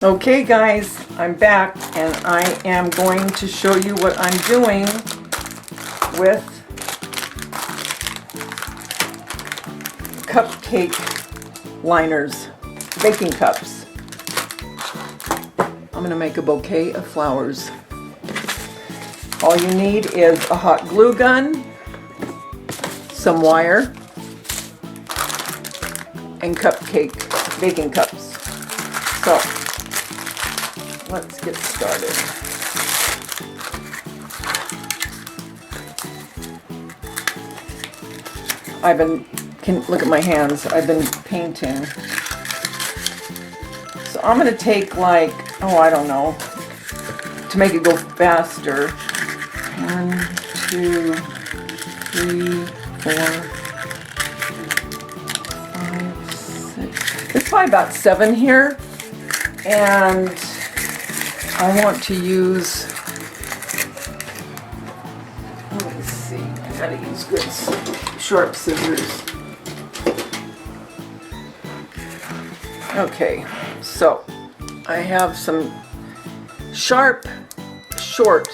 Okay guys, I'm back and I am going to show you what I'm doing with cupcake liners, baking cups. I'm going to make a bouquet of flowers. All you need is a hot glue gun, some wire, and cupcake baking cups. So let's get started. Look at my hands, I've been painting. So I'm going to take like, I don't know, to make it go faster. 1, 2, 3, 4, 5, 6. There's probably about 7 here. And I want to use, let me see, I gotta use good sharp scissors. Okay, so I have some sharp, short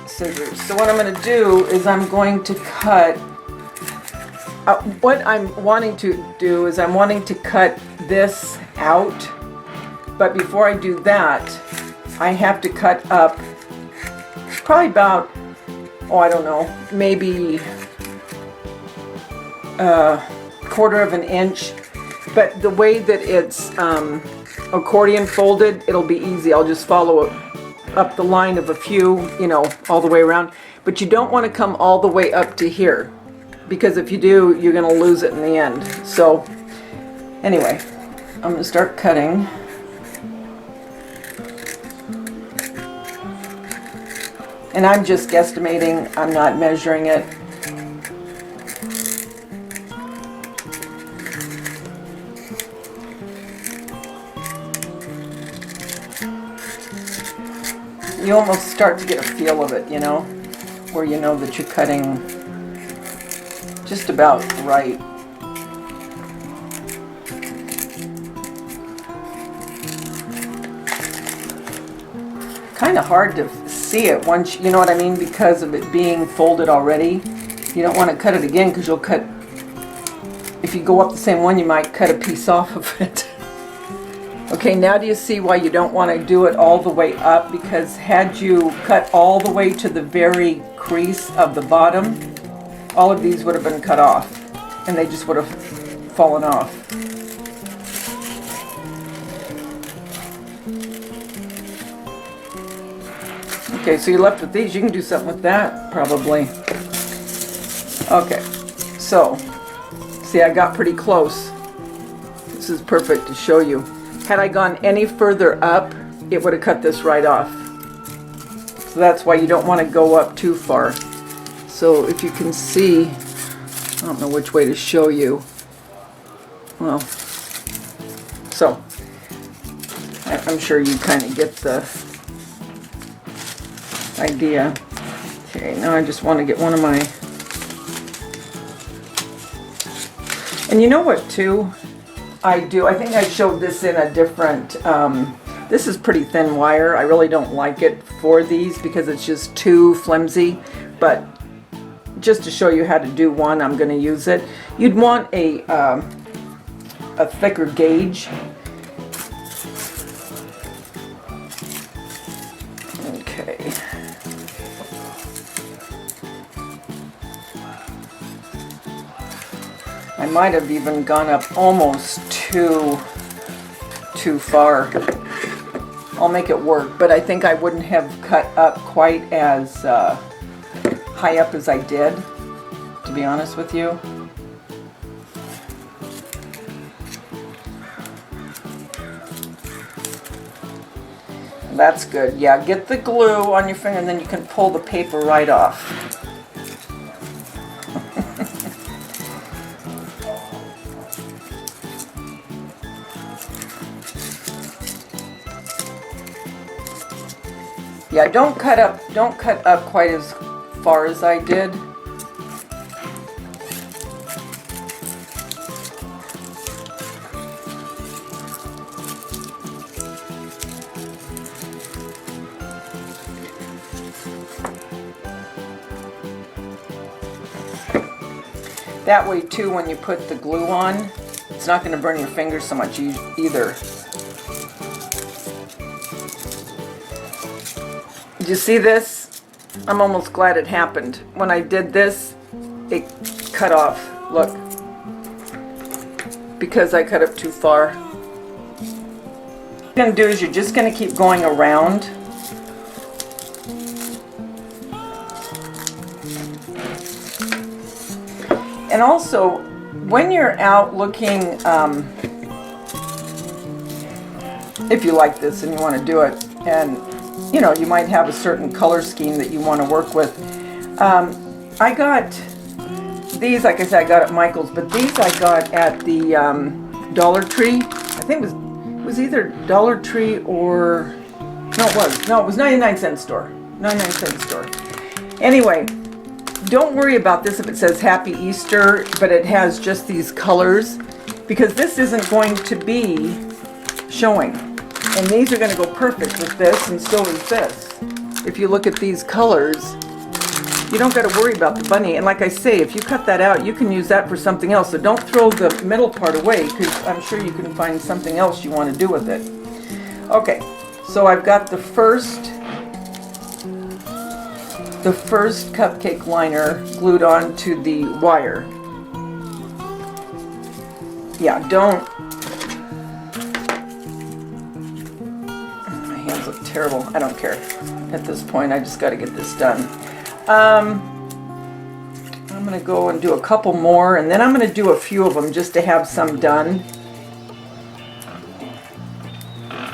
scissors. So what I'm going to do is I'm going to cut, what I'm wanting to do is I'm wanting to cut this out. But before I do that, I have to cut up probably about, I don't know, maybe a 1/4 of an inch. But the way that it's accordion folded, it'll be easy. I'll just follow up the line of a few, all the way around. But you don't want to come all the way up to here, because if you do, you're going to lose it in the end. So anyway, I'm going to start cutting. And I'm just guesstimating, I'm not measuring it. You almost start to get a feel of it, where you know that you're cutting just about right. Kind of hard to see it once, you know what I mean, because of it being folded already. You don't want to cut it again, because you'll cut, if you go up the same one, you might cut a piece off of it. Okay, now do you see why you don't want to do it all the way up? Because had you cut all the way to the very crease of the bottom, all of these would have been cut off and they just would have fallen off. Okay, so you're left with these. You can do something with that, probably. Okay, so, see, I got pretty close. This is perfect to show you. Had I gone any further up, it would have cut this right off. So that's why you don't want to go up too far. So if you can see, I don't know which way to show you. Well, so, I'm sure you kind of get the idea. Okay, now I just want to get one of my, and you know what too I do, I think I showed this in a different, this is pretty thin wire. I really don't like it for these because it's just too flimsy, but just to show you how to do one, I'm going to use it. You'd want a thicker gauge. Okay. I might have even gone up almost too far. I'll make it work, but I think I wouldn't have cut up quite as high up as I did, to be honest with you. That's good. Yeah, get the glue on your finger and then you can pull the paper right off. Yeah, don't cut up quite as far as I did. That way too, when you put the glue on, it's not going to burn your fingers so much either. Did you see this? I'm almost glad it happened. When I did this, it cut off. Look. Because I cut it too far. What you're going to do is you're just going to keep going around. And also, when you're out looking, if you like this and you want to do it, and you know, you might have a certain color scheme that you want to work with. I got these, like I said, I got at Michael's, but these I got at the Dollar Tree. I think it was either Dollar Tree or, it was 99-cent store. 99-cent store. Anyway, don't worry about this if it says Happy Easter, but it has just these colors, because this isn't going to be showing. And these are going to go perfect with this, and so is this. If you look at these colors, you don't got to worry about the bunny. And like I say, if you cut that out, you can use that for something else. So don't throw the middle part away, because I'm sure you can find something else you want to do with it. Okay, so I've got the first cupcake liner glued onto the wire. Yeah, don't. My hands look terrible. I don't care. At this point, I just got to get this done. I'm going to go and do a couple more, and then I'm going to do a few of them just to have some done.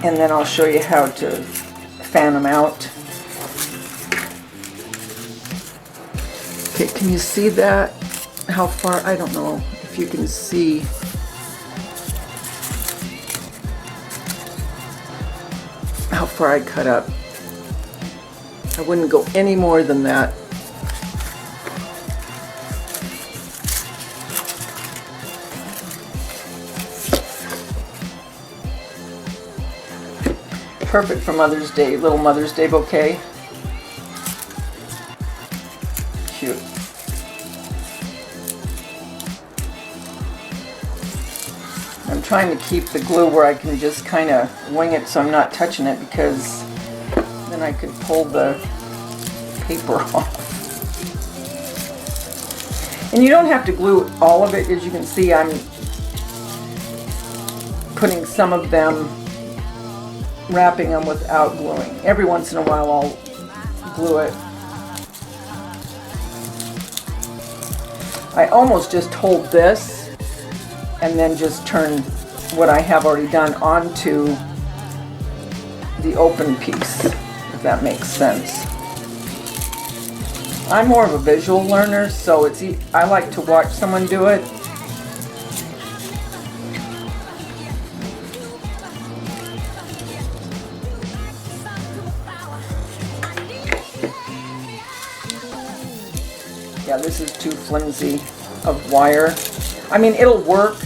And then I'll show you how to fan them out. Okay, can you see that? How far? I don't know if you can see. How far I cut up. I wouldn't go any more than that. Perfect for Mother's Day, little Mother's Day bouquet. Cute. I'm trying to keep the glue where I can just kind of wing it so I'm not touching it, because then I could pull the paper off. And you don't have to glue all of it. As you can see, I'm putting some of them, wrapping them without gluing. Every once in a while I'll glue it. I almost just hold this and then just turn what I have already done onto the open piece, if that makes sense. I'm more of a visual learner, so I like to watch someone do it. Yeah, this is too flimsy of wire. I mean, it'll work,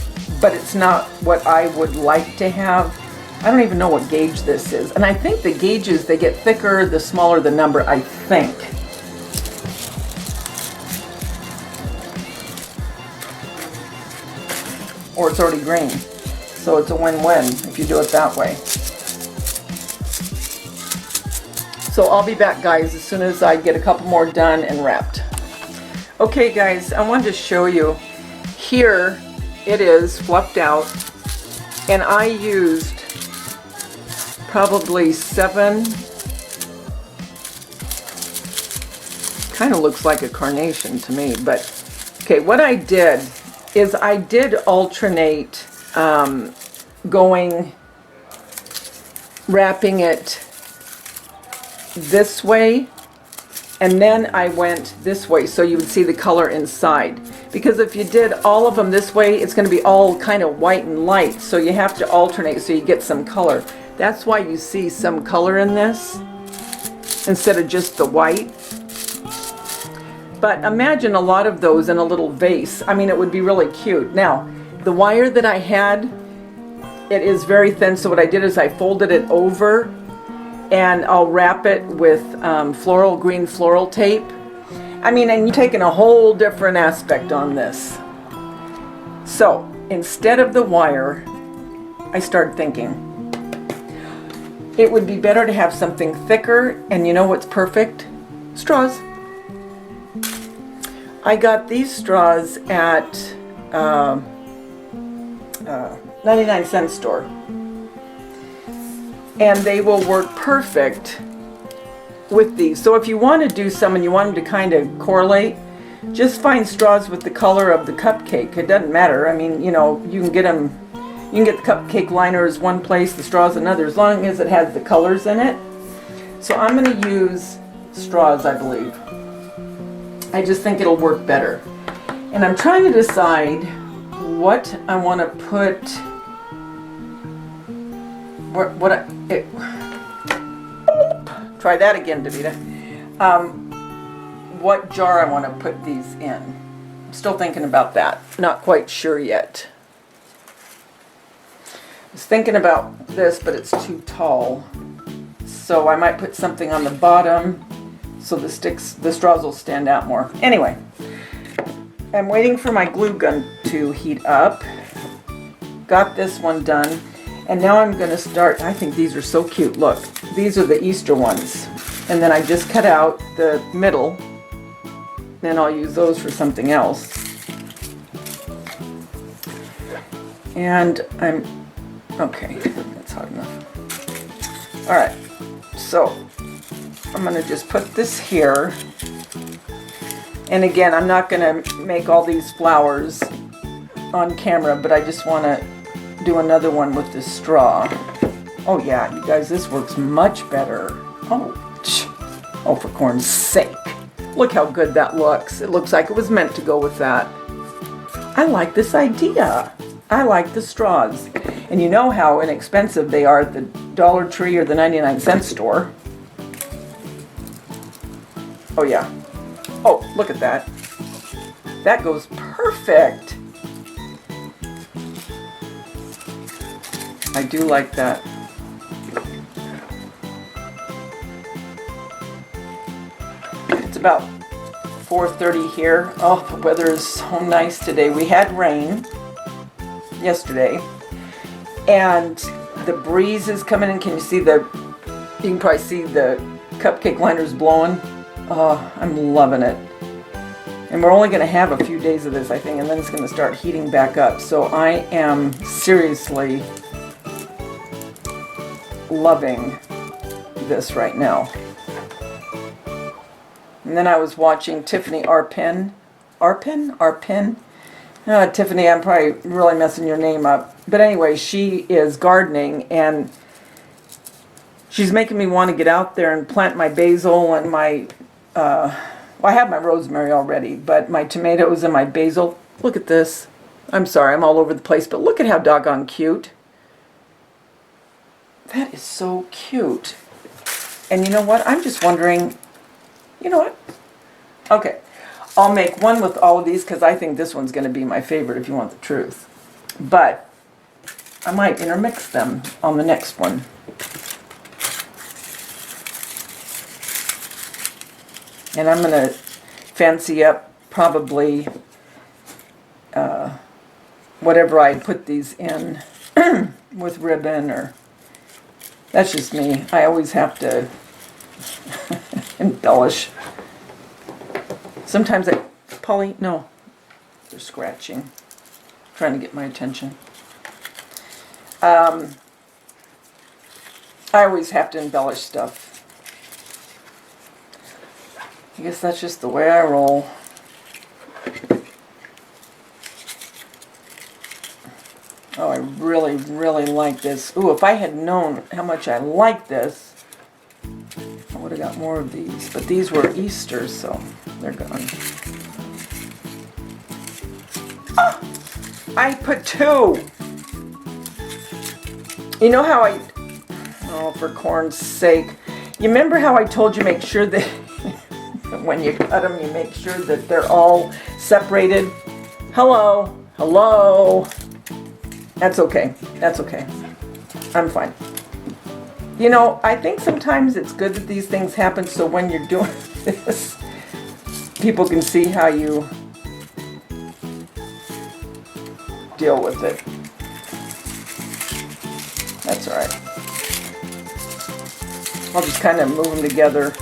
but it's not what I would like to have. I don't even know what gauge this is. And I think the gauges, they get thicker the smaller the number, I think. Or it's already green. So it's a win-win if you do it that way. So I'll be back, guys, as soon as I get a couple more done and wrapped. Okay, guys, I wanted to show you. Here it is fluffed out, and I used probably 7, kind of looks like a carnation to me, but okay, what I did is I did alternate wrapping it this way, and then I went this way so you would see the color inside. Because if you did all of them this way, it's going to be all kind of white and light, so you have to alternate so you get some color. That's why you see some color in this instead of just the white. But imagine a lot of those in a little vase. I mean, it would be really cute. Now, the wire that I had, it is very thin, so what I did is I folded it over, and I'll wrap it with green floral tape. I mean, and you're taking a whole different aspect on this. So instead of the wire, I started thinking it would be better to have something thicker, and you know what's perfect? Straws. I got these straws at 99-cent store, and they will work perfect with these. So if you want to do some and you want them to kind of correlate, just find straws with the color of the cupcake. It doesn't matter. I mean, you know, you can get them. You can get the cupcake liners one place, the straws another, as long as it has the colors in it. So I'm going to use straws, I believe. I just think it'll work better. And I'm trying to decide what I want to put. Try that again, Davida. What jar I want to put these in. I'm still thinking about that. Not quite sure yet. I was thinking about this, but it's too tall. So I might put something on the bottom so the straws will stand out more. Anyway, I'm waiting for my glue gun to heat up. Got this one done. And now I'm going to start. I think these are so cute. Look, these are the Easter ones. And then I just cut out the middle. Then I'll use those for something else. And okay, that's hot enough. All right, so I'm going to just put this here. And again, I'm not going to make all these flowers on camera, but I just want to do another one with this straw. Oh yeah, you guys, this works much better. Oh, for corn's sake. Look how good that looks. It looks like it was meant to go with that. I like this idea. I like the straws. And you know how inexpensive they are at the Dollar Tree or the 99-cent store. Oh yeah. Oh, look at that. That goes perfect. I do like that. It's about 4:30 here. Oh, the weather is so nice today. We had rain yesterday, and the breeze is coming in. Can you see you can probably see the cupcake liners blowing. Oh, I'm loving it. And we're only going to have a few days of this, I think, and then it's going to start heating back up. So I am seriously loving this right now. And then I was watching Tiffany Arpin. Tiffany, I'm probably really messing your name up. But anyway, she is gardening, and she's making me want to get out there and plant my basil and my, well, I have my rosemary already, but my tomatoes and my basil. Look at this. I'm sorry, I'm all over the place, but look at how doggone cute. That is so cute. And you know what? I'm just wondering, you know what? Okay, I'll make one with all of these because I think this one's going to be my favorite if you want the truth. But I might intermix them on the next one. And I'm going to fancy up probably whatever I put these in with ribbon, or that's just me. I always have to embellish. Sometimes Polly, no, they're scratching, trying to get my attention. I always have to embellish stuff. I guess that's just the way I roll. Oh, I really, really like this. Ooh, if I had known how much I like this, I would have got more of these. But these were Easter, so they're gone. Ah! I put two! You know how oh, for corn's sake. You remember how I told you make sure that when you cut them, you make sure that they're all separated? Hello? Hello? That's okay. That's okay. I'm fine. You know, I think sometimes it's good that these things happen so when you're doing this, people can see how you deal with it. That's all right. I'll just kind of move them together.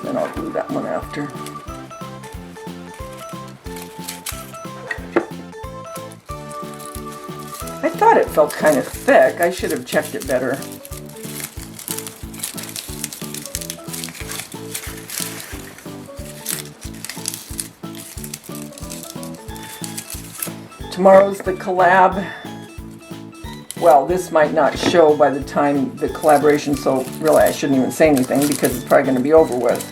Then I'll do that one after. I thought it felt kind of thick. I should have checked it better. Tomorrow's the collab. Well, this might not show by the time the collaboration, so really I shouldn't even say anything because it's probably going to be over with.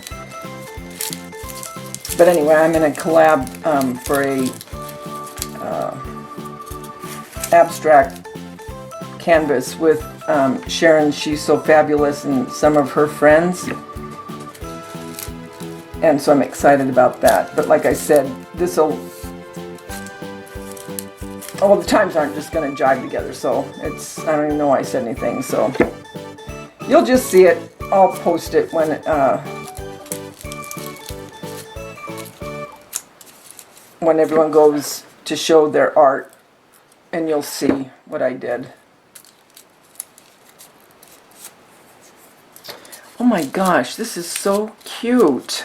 But anyway, I'm in a collab for a abstract canvas with Sharon, She's So Fabulous, and some of her friends. And so I'm excited about that. But like I said, this'll... Oh, well, the times aren't just going to jive together, so it's... I don't even know why I said anything, so... You'll just see it. I'll post it when everyone goes to show their art, and you'll see what I did. Oh my gosh, this is so cute.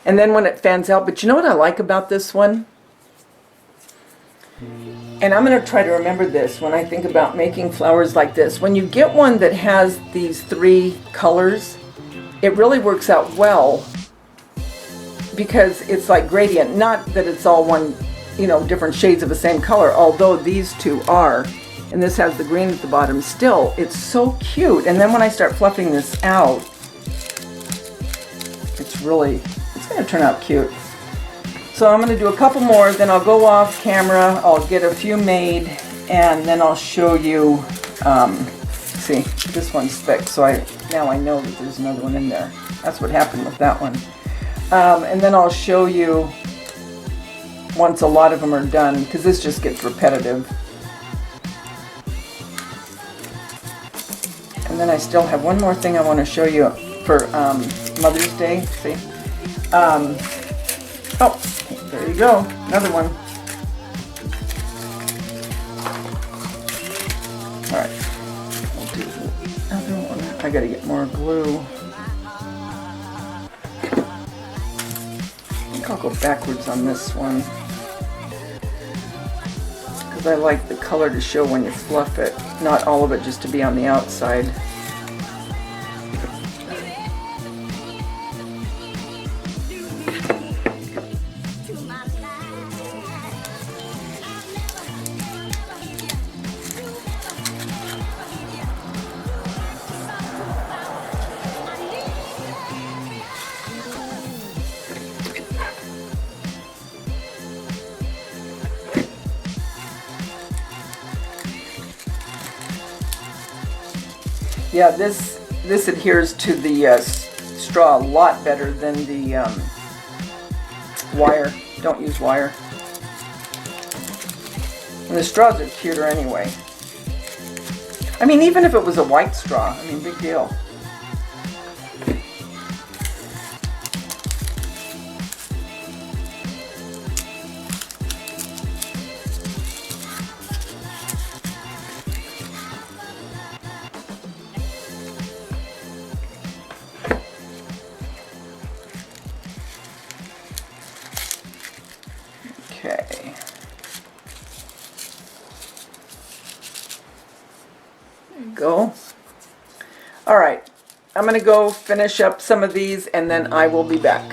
And then when it fans out, but you know what I like about this one? And I'm going to try to remember this when I think about making flowers like this. When you get one that has these 3 colors, it really works out well because it's like gradient. Not that it's all one, you know, different shades of the same color, although these 2 are. And this has the green at the bottom. Still, it's so cute. And then when I start fluffing this out, it's going to turn out cute. So I'm going to do a couple more, then I'll go off camera, I'll get a few made, and then I'll show you, see, this one's thick, so now I know that there's another one in there. That's what happened with that one. And then I'll show you once a lot of them are done, because this just gets repetitive. And then I still have one more thing I want to show you for Mother's Day. See? Oh, there you go. Another one. Alright. I'll do another one. I gotta get more glue. I think I'll go backwards on this one, because I like the color to show when you fluff it. Not all of it just to be on the outside. Yeah, this adheres to the straw a lot better than the wire. Don't use wire. And the straws are cuter anyway. I mean, even if it was a white straw, I mean, big deal. Okay. There you go. All right. I'm going to go finish up some of these and then I will be back.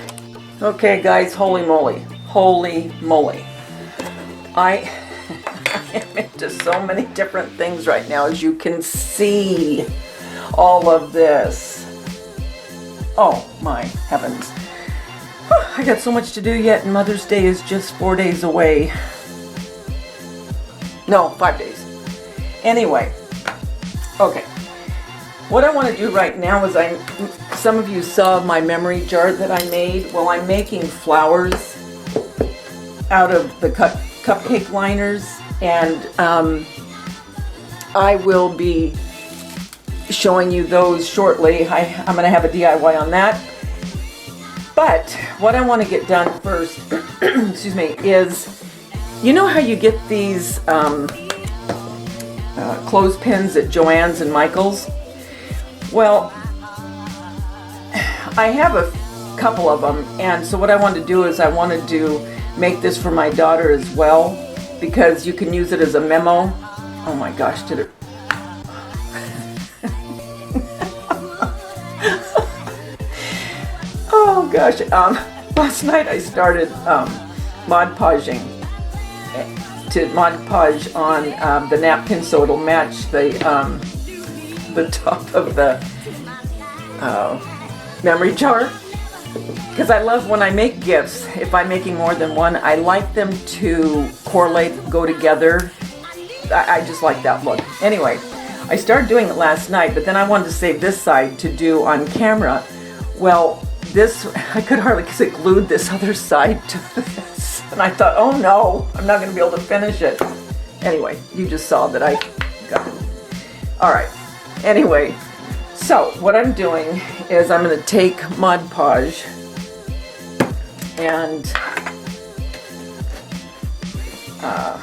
Okay, guys, holy moly. Holy moly. I am into so many different things right now, as you can see. All of this. Oh, my heavens. I got so much to do yet, and Mother's Day is just 4 days away. No, 5 days. Anyway, okay. What I want to do right now is some of you saw my memory jar that I made. Well, I'm making flowers out of the cupcake liners, and I will be showing you those shortly. I'm going to have a DIY on that. But what I want to get done first, excuse me, is You know how you get these clothespins at Joann's and Michael's? Well, I have a couple of them, and so what I wanted to do is I wanted to make this for my daughter as well, because you can use it as a memo. Oh my gosh, did it... Oh gosh, last night I started Mod Podging, to Mod Podge on the napkin so it'll match the top of the memory jar. Because I love when I make gifts, if I'm making more than one, I like them to correlate, go together. I just like that look. Anyway, I started doing it last night, but then I wanted to save this side to do on camera. Well, this, I could hardly, because it glued this other side to this. And I thought, oh no, I'm not going to be able to finish it. Anyway, you just saw that I got it. All right, anyway. So what I'm doing is I'm going to take Mod Podge and I'm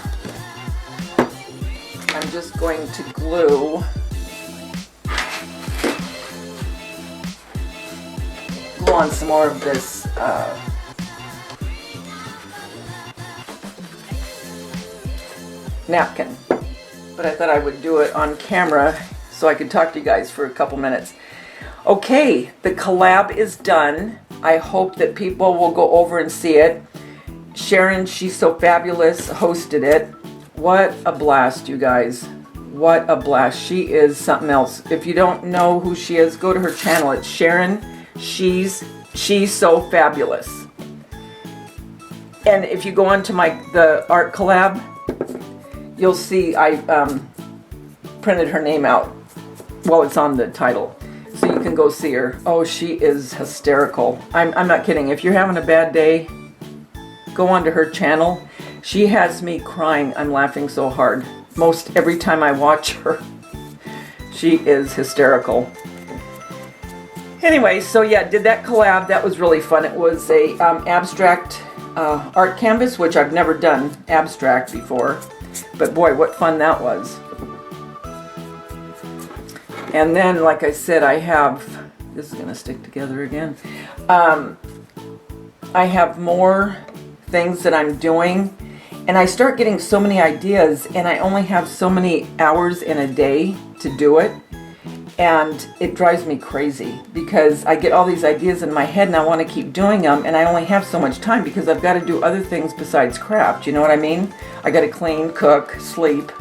just going to glue on some more of this napkin. But I thought I would do it on camera so I could talk to you guys for a couple minutes. Okay, the collab is done. I hope that people will go over and see it. Sharon, She's So Fabulous, hosted it. What a blast, you guys. What a blast. She is something else. If you don't know who she is, go to her channel. It's Sharon, She's So Fabulous. And if you go onto the art collab, you'll see I printed her name out. Well, it's on the title, so you can go see her. Oh, she is hysterical. I'm not kidding. If you're having a bad day, go onto her channel. She has me crying. I'm laughing so hard. Most every time I watch her. She is hysterical. Anyway, so yeah, did that collab. That was really fun. It was a abstract art canvas, which I've never done abstract before. But boy, what fun that was. And then, like I said, I have, this is going to stick together again. I have more things that I'm doing, and I start getting so many ideas, and I only have so many hours in a day to do it, and it drives me crazy because I get all these ideas in my head and I want to keep doing them, and I only have so much time because I've got to do other things besides craft. You know what I mean? I got to clean, cook, sleep,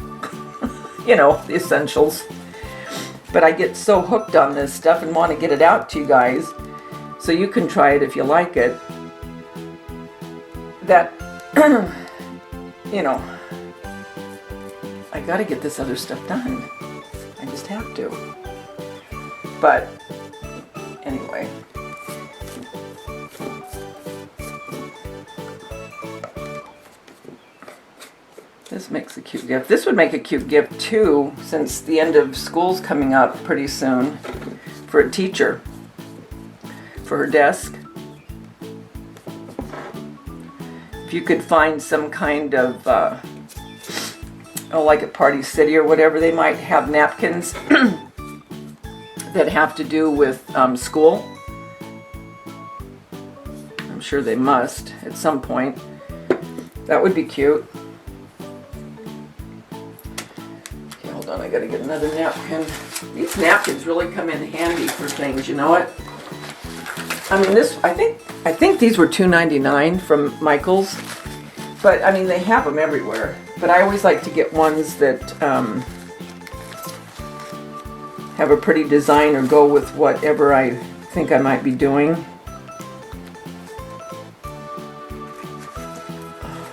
you know, the essentials. But I get so hooked on this stuff and want to get it out to you guys so you can try it if you like it, that, you know, I got to get this other stuff done. I just have to. But anyway. This makes a cute gift. This would make a cute gift too, since the end of school's coming up pretty soon, for a teacher, for her desk. If you could find some kind of, like at Party City or whatever, they might have napkins that have to do with school. I'm sure they must at some point. That would be cute. I gotta get another napkin. These napkins really come in handy for things, you know what? I mean, this, I think these were $2.99 from Michael's, but I mean, they have them everywhere. But I always like to get ones that have a pretty design or go with whatever I think I might be doing.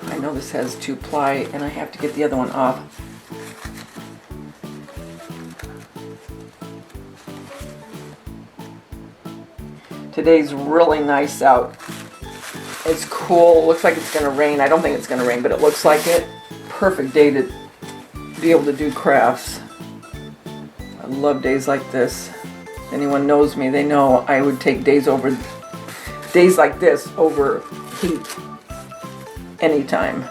I know this has 2-ply, and I have to get the other one off. Today's really nice out. It's cool. Looks like it's going to rain. I don't think it's going to rain, but it looks like it. Perfect day to be able to do crafts. I love days like this. If anyone knows me, they know I would take days like this over heat anytime.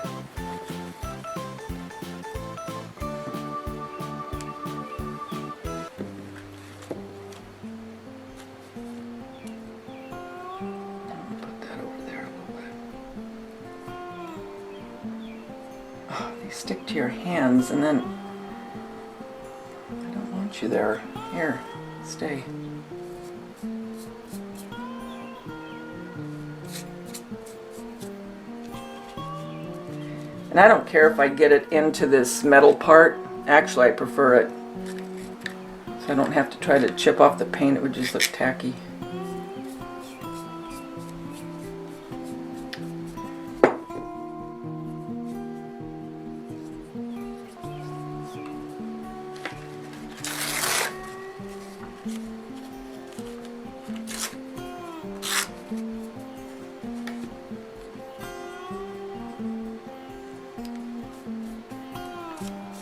stick to your hands, and then I don't want you there. Here, stay. And I don't care if I get it into this metal part. Actually, I prefer it. So I don't have to try to chip off the paint. It would just look tacky.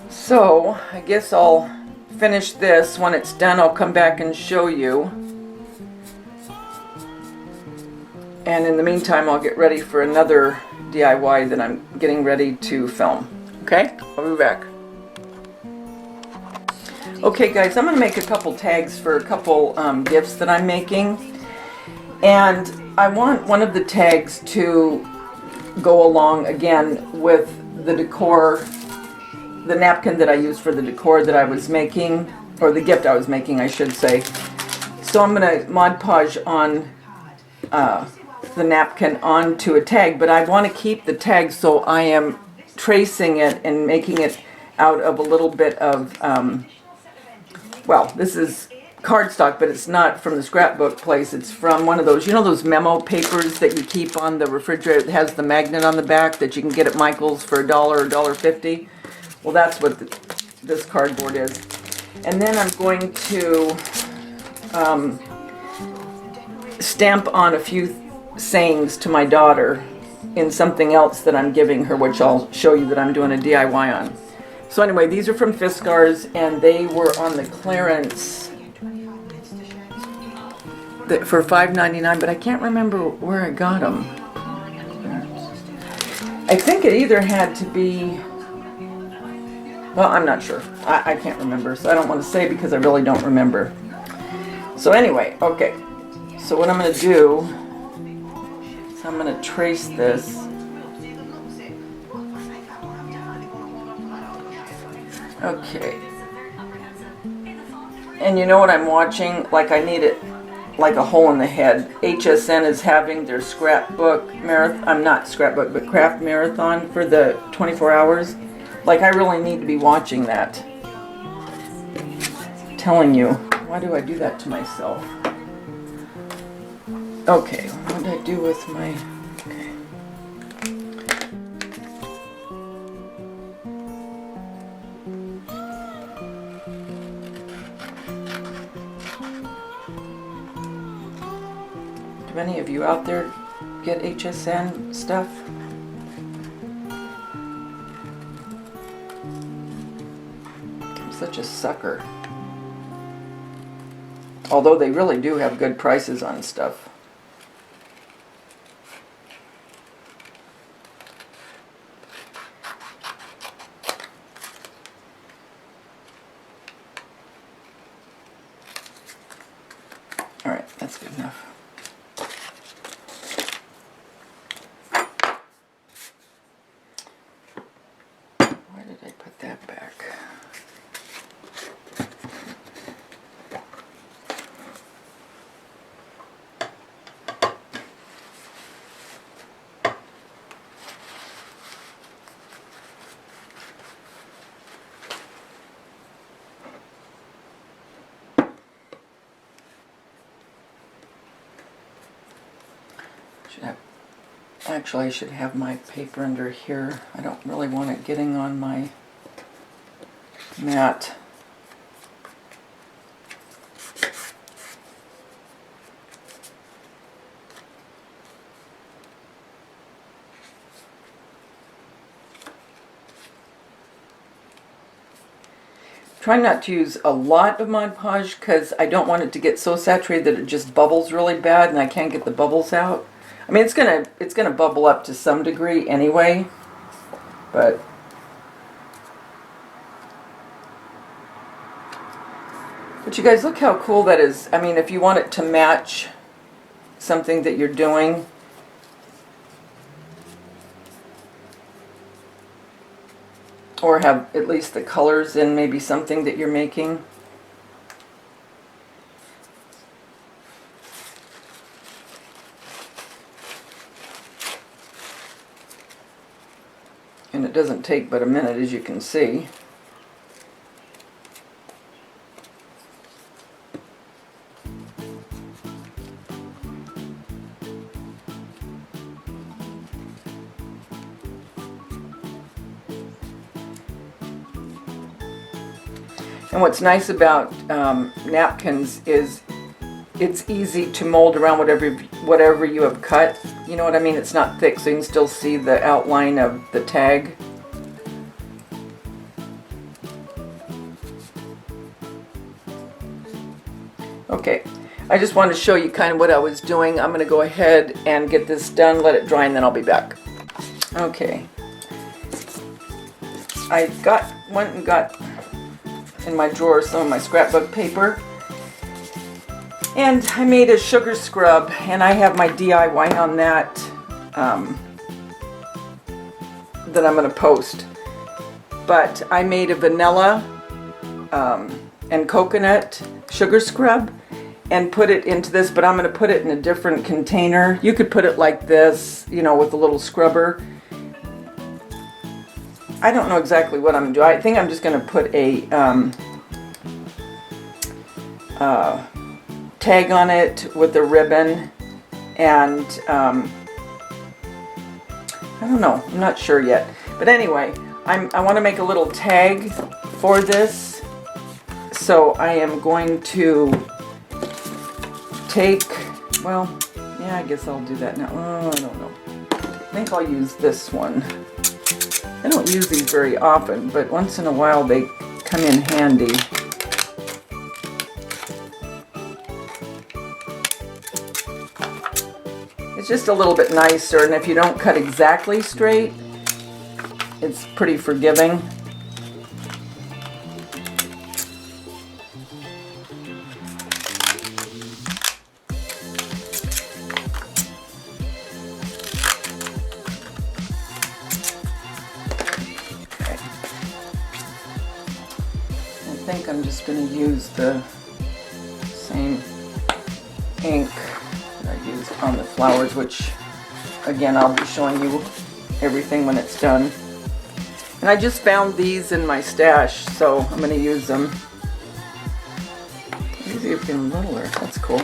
So, I guess I'll finish this. When it's done, I'll come back and show you. And in the meantime, I'll get ready for another DIY that I'm getting ready to film. Okay? I'll be back. Okay guys, I'm going to make a couple tags for a couple gifts that I'm making. And I want one of the tags to go along again with the decor, the napkin that I used for the decor that I was making, or the gift I was making, I should say. So I'm going to Mod Podge on the napkin onto a tag, but I want to keep the tag, so I am tracing it and making it out of a little bit of, well, this is cardstock, but it's not from the scrapbook place. It's from one of those, you know, those memo papers that you keep on the refrigerator that has the magnet on the back that you can get at Michael's for $1 or $1.50. Well, that's what this cardboard is. And then I'm going to stamp on a few sayings to my daughter in something else that I'm giving her, which I'll show you that I'm doing a DIY on. So anyway, these are from Fiskars, and they were on the clearance for $5.99, but I can't remember where I got them. I think it either had to be, well, I'm not sure. I can't remember, so I don't want to say because I really don't remember. So anyway, okay. So what I'm going to do is I'm going to trace this. Okay. And you know what I'm watching? Like, I need it like a hole in the head. HSN is having their scrapbook marathon. I'm not scrapbook, but craft marathon for the 24 hours. Like, I really need to be watching that. I'm telling you. Why do I do that to myself? Okay, what did I do with my... Okay. Do any of you out there get HSN stuff? Such a sucker. Although they really do have good prices on stuff. Alright, that's good enough. Why did I put that back? Actually, I should have my paper under here. I don't really want it getting on my mat. Try not to use a lot of Mod Podge because I don't want it to get so saturated that it just bubbles really bad and I can't get the bubbles out. I mean, it's gonna bubble up to some degree anyway, but you guys, look how cool that is. I mean, if you want it to match something that you're doing. or have at least the colors in maybe something that you're making. And it doesn't take but a minute, as you can see. And what's nice about napkins is it's easy to mold around whatever you have cut. You know what I mean? It's not thick, so you can still see the outline of the tag. Okay, I just wanted to show you kind of what I was doing. I'm going to go ahead and get this done, let it dry, and then I'll be back. Okay, I went and got in my drawer some of my scrapbook paper, and I made a sugar scrub, and I have my DIY on that that I'm going to post. But I made a vanilla and coconut sugar scrub and put it into this, but I'm going to put it in a different container. You could put it like this, you know, with a little scrubber. I don't know exactly what I'm doing. I think I'm just going to put a tag on it with a ribbon, and I don't know. I'm not sure yet. But anyway, I want to make a little tag for this. So I am going to take, well, yeah, I guess I'll do that now. Oh, I don't know. I think I'll use this one. I don't use these very often, but once in a while they come in handy. It's just a little bit nicer, and if you don't cut exactly straight, it's pretty forgiving. I think I'm just going to use the same ink that I used on the flowers, which again I'll be showing you everything when it's done. And I just found these in my stash, so I'm going to use them. These are getting littler. That's cool.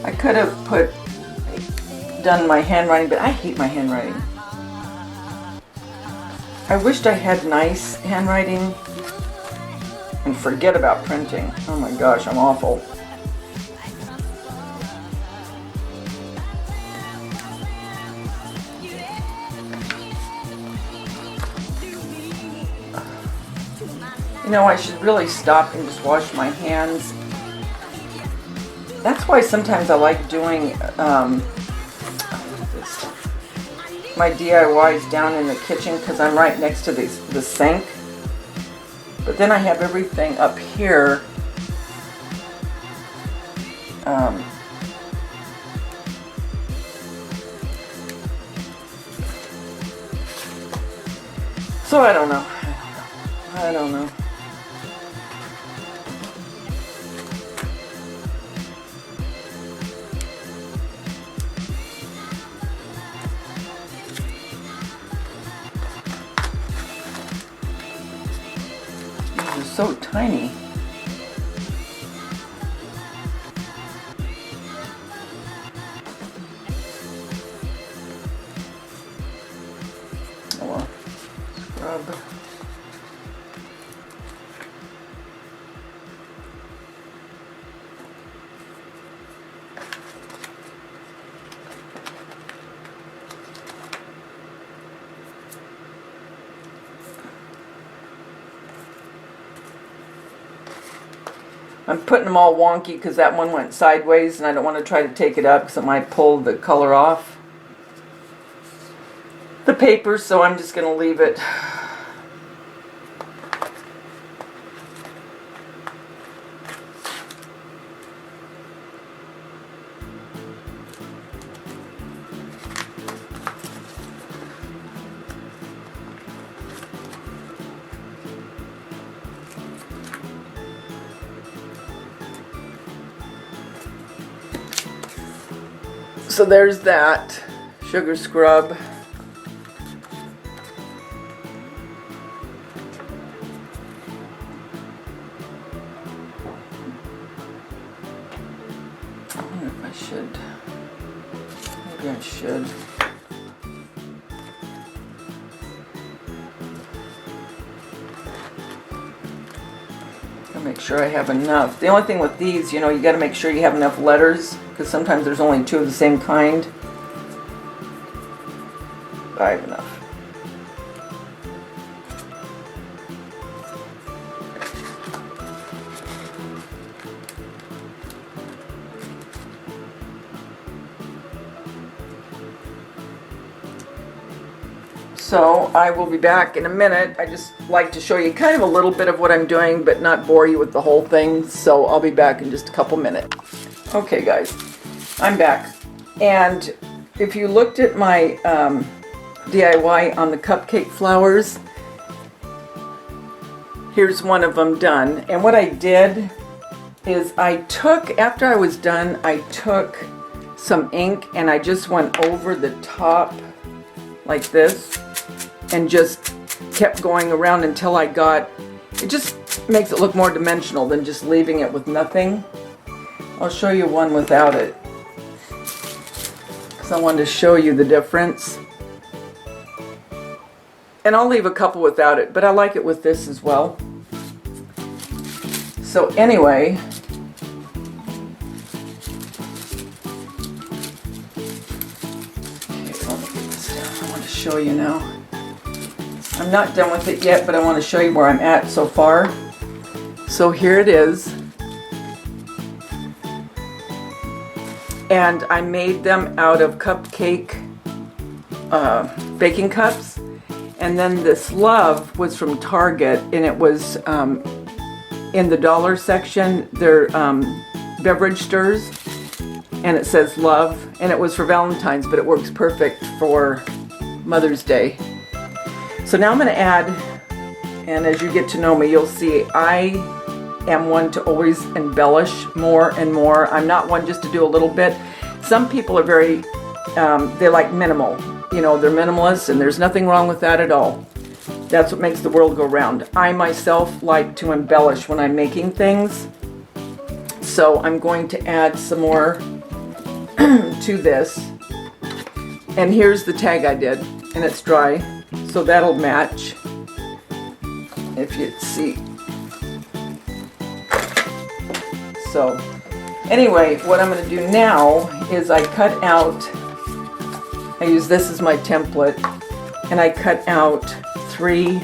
I could have done my handwriting, but I hate my handwriting. I wished I had nice handwriting, and forget about printing. Oh my gosh, I'm awful. You know, I should really stop and just wash my hands. That's why sometimes I like doing my DIYs down in the kitchen, because I'm right next to the sink. But then I have everything up here. So I don't know. I don't know. So tiny. Oh well. Scrub. I'm putting them all wonky because that one went sideways and I don't want to try to take it up because it might pull the color off the paper, so I'm just going to leave it. So there's that sugar scrub. I wonder if I should. Maybe I should. Gotta make sure I have enough. The only thing with these, you know, you gotta make sure you have enough letters, because sometimes there's only 2 of the same kind. I have enough. So I will be back in a minute. I just like to show you kind of a little bit of what I'm doing, but not bore you with the whole thing. So I'll be back in just a couple minutes. Okay guys, I'm back. And if you looked at my DIY on the cupcake flowers, here's one of them done. And what I did is I took, after I was done, I took some ink and I just went over the top like this and just kept going around until I got, it just makes it look more dimensional than just leaving it with nothing. I'll show you one without it because I wanted to show you the difference. And I'll leave a couple without it, but I like it with this as well. So anyway, okay, let me get this down. I want to show you now. I'm not done with it yet, but I want to show you where I'm at so far. So here it is. And I made them out of cupcake baking cups. And then this love was from Target, and it was in the dollar section. They're beverage stirs, and it says love, and it was for Valentine's, but it works perfect for Mother's Day. So now I'm going to add, and as you get to know me, you'll see I am one to always embellish more and more. I'm not one just to do a little bit. Some people are very, they like minimal. You know, they're minimalists, and there's nothing wrong with that at all. That's what makes the world go round. I myself like to embellish when I'm making things. So I'm going to add some more to this. And here's the tag I did, and it's dry, so that'll match. If you see. So anyway, what I'm going to do now is I cut out, I use this as my template, and I cut out 3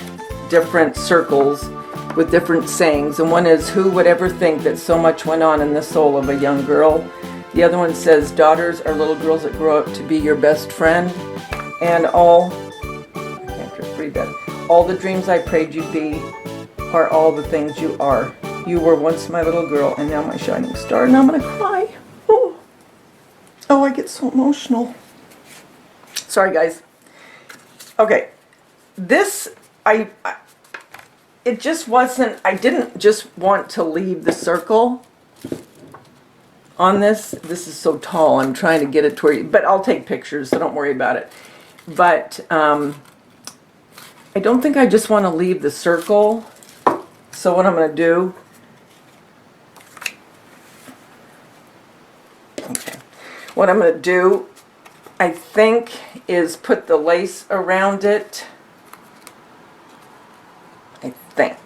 different circles with different sayings. And one is, who would ever think that so much went on in the soul of a young girl? The other one says, daughters are little girls that grow up to be your best friend. And all, I can't just read that. All the dreams I prayed you'd be are all the things you are. You were once my little girl, and now my shining star. And I'm going to cry. Oh, I get so emotional. Sorry, guys. Okay. This, it just wasn't, I didn't just want to leave the circle on this. This is so tall. I'm trying to get it to where you, but I'll take pictures, so don't worry about it. But I don't think I just want to leave the circle. So what I'm going to do, okay, what I'm going to do, I think, is put the lace around it. I think.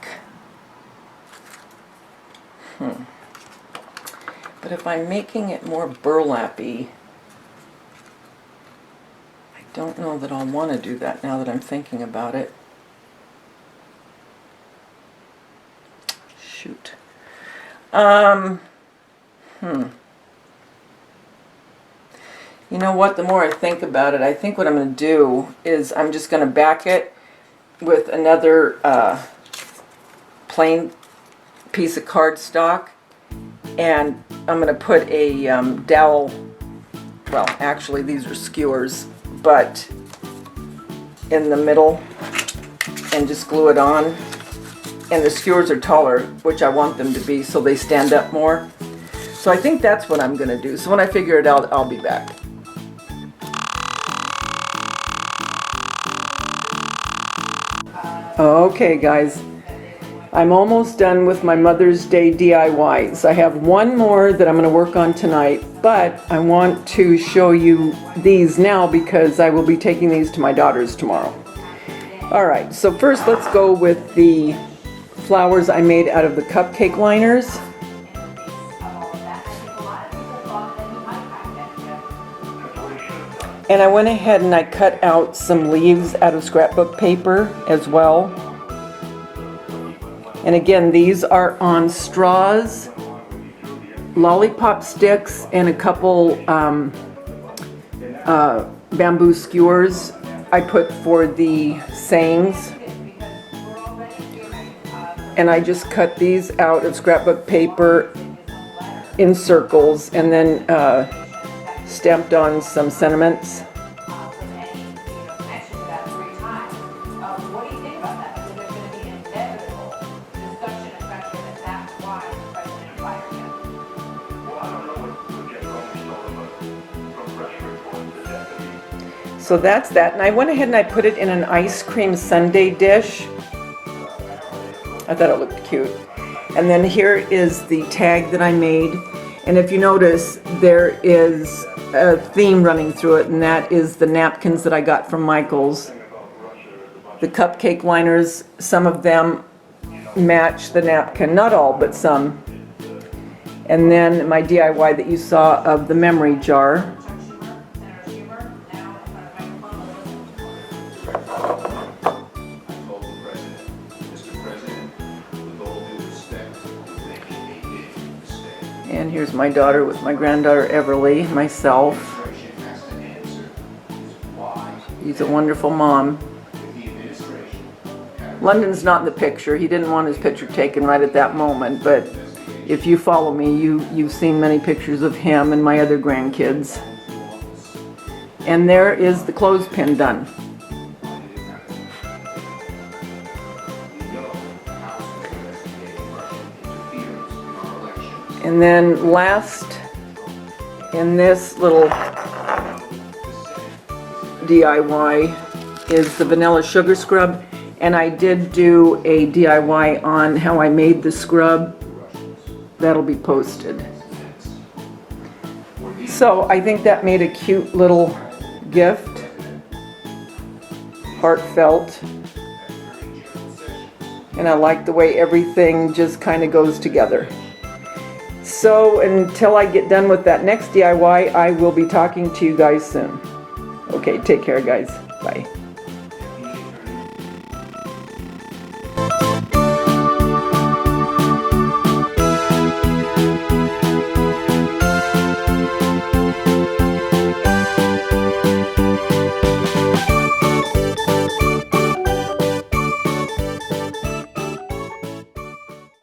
But if I'm making it more burlappy, I don't know that I'll want to do that now that I'm thinking about it. Shoot. You know what, the more I think about it, I think what I'm going to do is I'm just going to back it with another plain piece of cardstock, and I'm going to put a dowel, well actually these are skewers, but in the middle, and just glue it on. And the skewers are taller, which I want them to be, so they stand up more. So I think that's what I'm going to do. So when I figure it out, I'll be back. Okay guys, I'm almost done with my Mother's Day DIYs. I have one more that I'm going to work on tonight, but I want to show you these now because I will be taking these to my daughter's tomorrow. Alright, so first let's go with the flowers I made out of the cupcake liners. And I went ahead and I cut out some leaves out of scrapbook paper as well. And again, these are on straws, lollipop sticks, and a couple bamboo skewers I put for the sayings. And I just cut these out of scrapbook paper in circles and then stamped on some sentiments. So that's that, and I went ahead and I put it in an ice cream sundae dish. I thought it looked cute. And then here is the tag that I made, and if you notice there is a theme running through it, and that is the napkins that I got from Michael's. The cupcake liners, some of them match the napkin, not all but some. And then my DIY that you saw of the memory jar. And here's my daughter with my granddaughter Everly, myself. He's a wonderful mom. London's not in the picture. He didn't want his picture taken right at that moment, but if you follow me, you've seen many pictures of him and my other grandkids. And there is the clothespin done. And then last in this little DIY is the vanilla sugar scrub, and I did do a DIY on how I made the scrub. That'll be posted. So I think that made a cute little gift, heartfelt, and I like the way everything just kind of goes together. So until I get done with that next DIY, I will be talking to you guys soon. Okay, take care guys. Bye.